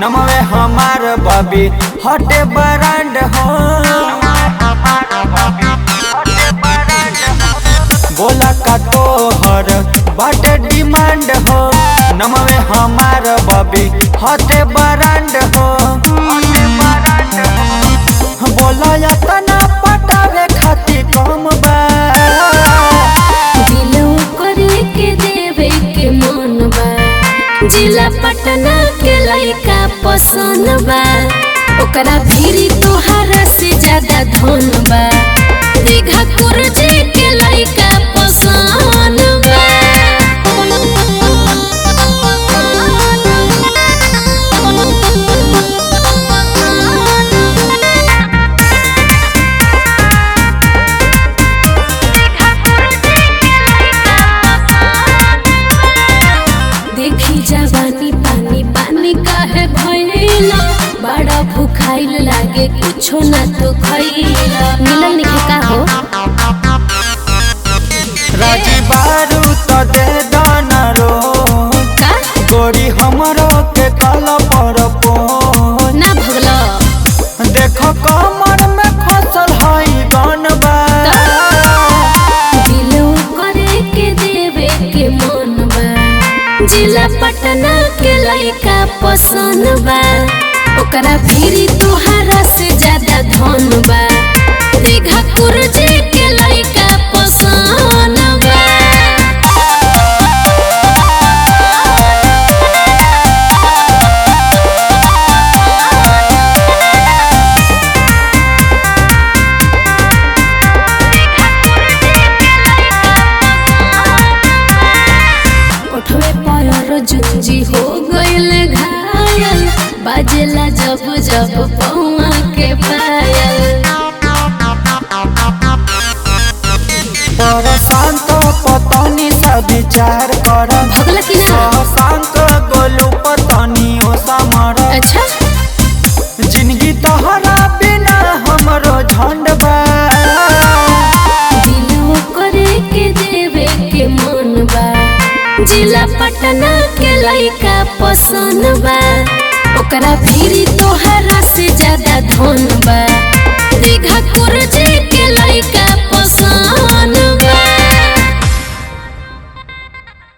नमवे हमार बबी हटे ब्रांड हो। बोला का तोहर बाटे डिमांड हो। नमवे हमार बबी हटे ब्रांड हो। बोला या तना पटावे खाती कम बा। दिलो करे के देवे के मन बा। जिला पटना के लइका पसंद बा। ओकरा भीरी तोहरा से ज्यादा धन बा। दीघा कुर्जे के लइका पसंद बा। देखी जवानी पानी पानी काहे भइला। बड़ा भूखाइल लागे कुछो ना तो खइला। मिलल नहीं का हो राजी बारू तो दे दाना रो का गोरी हमरो के काला पर ना भगला। देखो कमर में फसल हई गन बा। दिलो करे के देवे के मन बा। जिला पटना के लइका पसंद बा। ओकरा भीरी तोहरा से ज्यादा धन बा। दीघा कुर्जे के लइका पसंद बा। उठवे पर जुंजी हो गइल घायल। बाजेला जब जब पौआ के पायल। पर शांत पतनी सा विचार कर। भगला कि ना? शांत गोलू पतनी ओ समर। अच्छा जिंदगी तोहरा बिना हमरो झंड बा। दिलो करे के देवे के मन बा। जिला पटना के लइका पसंद बा। ओकरा भीरी तोहरा से ज्यादा धन बा। दीघा कुर्जे